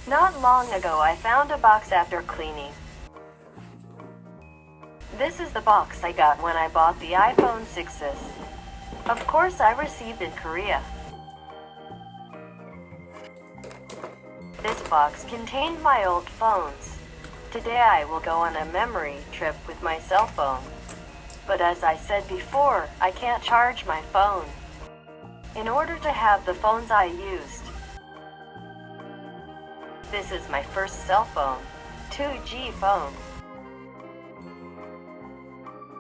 Not long ago I found a box after cleaning. This is the box I got when I bought the iPhone4s. Of course I received in Korea. This box contained my old phones. Today I will go on a memory trip with my cell phone. But as I said before, I can't charge my phone. In order to have the phones I used. This is my first cell phone, 2G phone.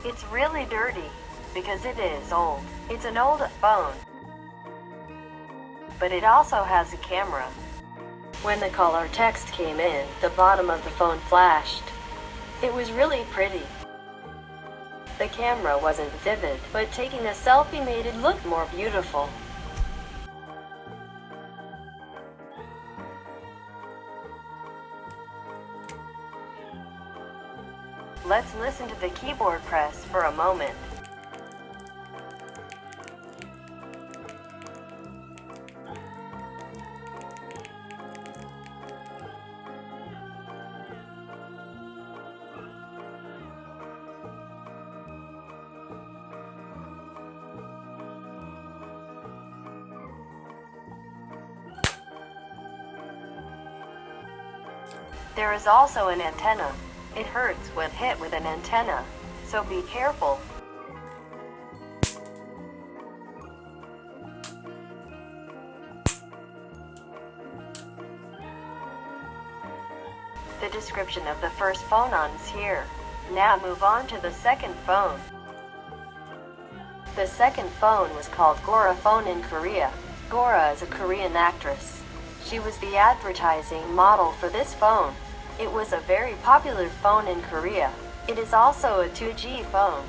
It's really dirty, because it is old. It's an old phone. But it also has a camera. When the caller text came in, the bottom of the phone flashed. It was really pretty. The camera wasn't vivid, but taking a selfie made it look more beautiful. Let's listen to the keyboard press for a moment. There is also an antenna. It hurts when hit with an antenna, so be careful. The description of the first phone is here. Now move on to the second phone. The second phone was called Goara폰 in Korea. Gora is a Korean actress. She was the advertising model for this phone. It was a very popular phone in Korea. It is also a 2G phone.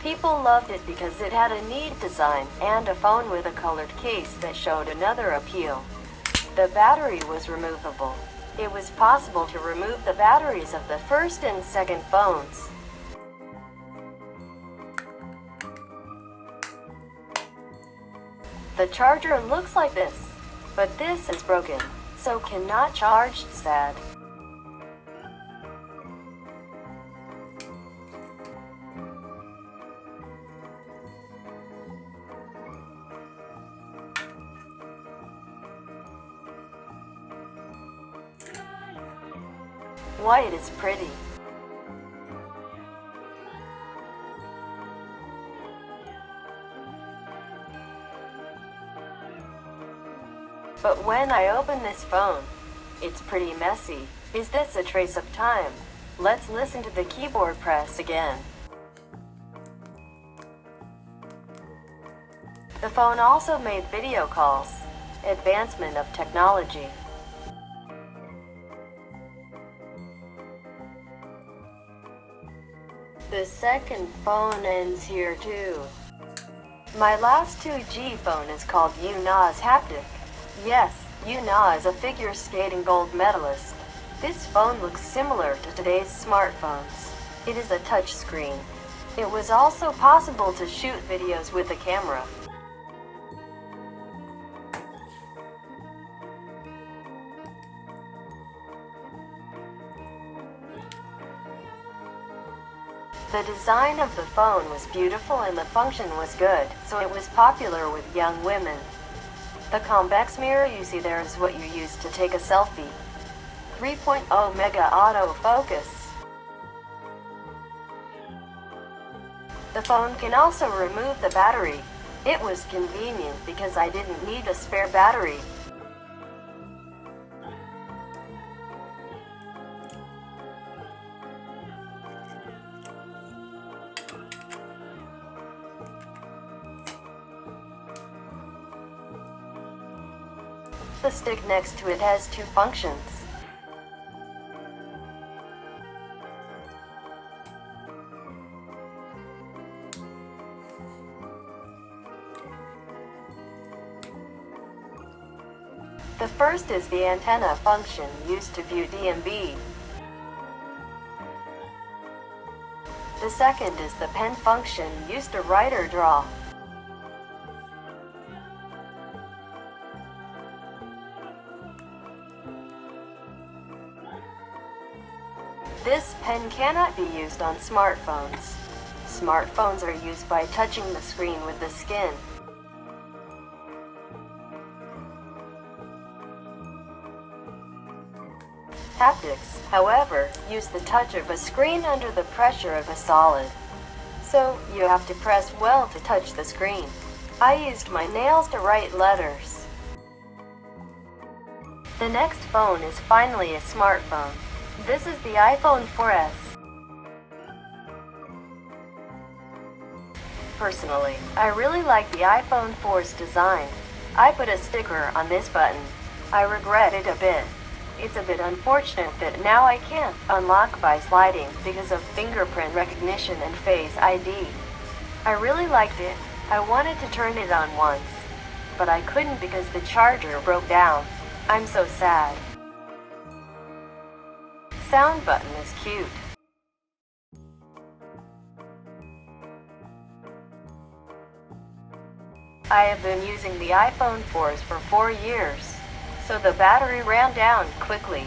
People loved it because it had a neat design and a phone with a colored case that showed another appeal. The battery was removable. It was possible to remove the batteries of the first and second phones. The charger looks like this, but this is broken, so cannot charge. Sad. White is pretty. But when I open this phone, it's pretty messy. Is this a trace of time? Let's listen to the keyboard press again. The phone also made video calls. Advancement of technology. The second phone ends here too. My last 2G phone is called Yuna's Haptic. Yes, Yuna is a figure skating gold medalist. This phone looks similar to today's smartphones. It is a touch screen. It was also possible to shoot videos with a camera. The design of the phone was beautiful and the function was good, so it was popular with young women. The convex mirror you see there is what you use to take a selfie. 3.0 mega autofocus. The phone can also remove the battery. It was convenient because I didn't need a spare battery. The stick next to it has two functions. The first is the antenna function used to view DMB. The second is the pen function used to write or draw. This pen cannot be used on smartphones. Smartphones are used by touching the screen with the skin. Haptics, however, use the touch of a screen under the pressure of a solid. So, you have to press well to touch the screen. I used my nails to write letters. The next phone is finally a smartphone. This is the iPhone4s. Personally, I really like the iPhone4's design. I put a sticker on this button. I regret it a bit. It's a bit unfortunate that now I can't unlock by sliding because of fingerprint recognition and Face ID. I really liked it. I wanted to turn it on once, but I couldn't because the charger broke down. I'm so sad. Sound button is cute. I have been using the iPhone4s for 4 years, so the battery ran down quickly.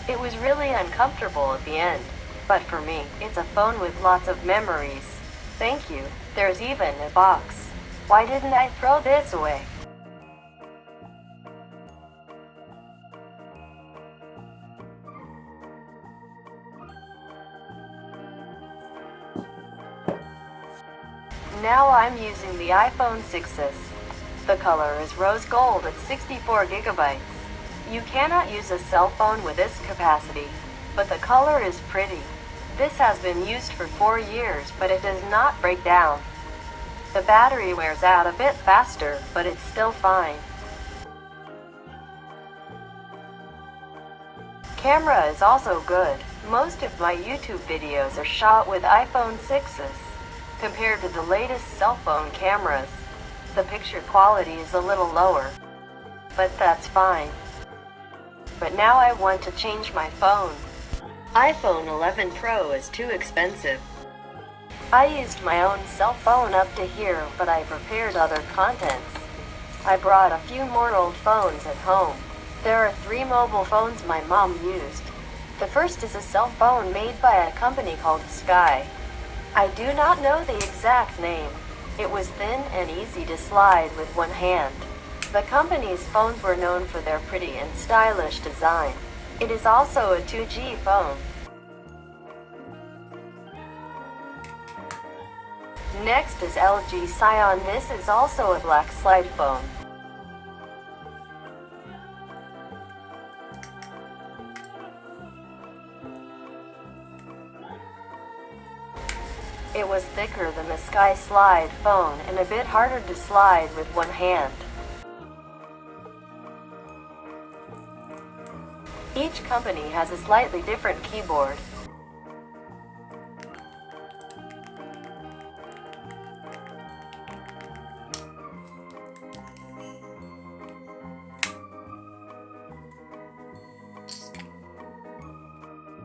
It was really uncomfortable at the end, but for me, it's a phone with lots of memories. Thank you. There's even a box. Why didn't I throw this away? Now I'm using the iPhone4s. The color is rose gold at 64 gigabytes. You cannot use a cell phone with this capacity, but the color is pretty. This has been used for 4 years, but it does not break down. The battery wears out a bit faster, but it's still fine. Camera is also good. Most of my YouTube videos are shot with iPhone4s. Compared to the latest cell phone cameras, the picture quality is a little lower, but that's fine. But now I want to change my phone. iPhone 11 Pro is too expensive. I used my own cell phone up to here, but I prepared other contents. I brought a few more old phones at home. There are 3 mobile phones my mom used. The first is a cell phone made by a company called Sky. I do not know the exact name. It was thin and easy to slide with one hand. The company's phones were known for their pretty and stylish design. It is also a 2G phone. Next is LG Scion. This is also a black slide phone. It was thicker than the Sky Slide phone and a bit harder to slide with one hand. Each company has a slightly different keyboard.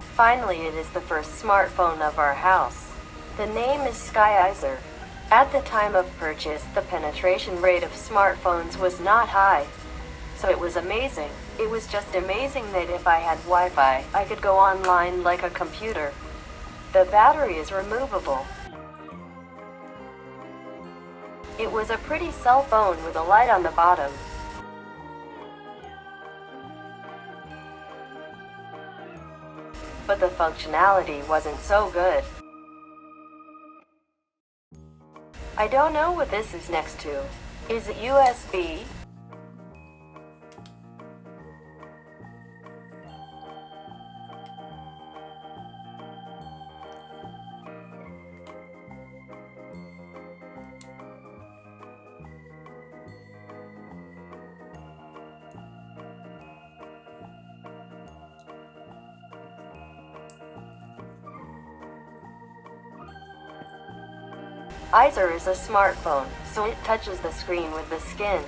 Finally, it is the first smartphone of our house. The name is Skyizer. At the time of purchase, the penetration rate of smartphones was not high, so it was amazing. It was just amazing that if I had Wi-Fi, I could go online like a computer. The battery is removable. It was a pretty cell phone with a light on the bottom. But the functionality wasn't so good. I don't know what this is next to. Is it USB? Izer is a smartphone, so it touches the screen with the skin.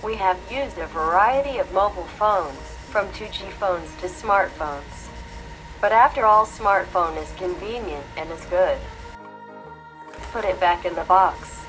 We have used a variety of mobile phones, from 2G phones to smartphones. But after all, smartphone is convenient and is good. Put it back in the box.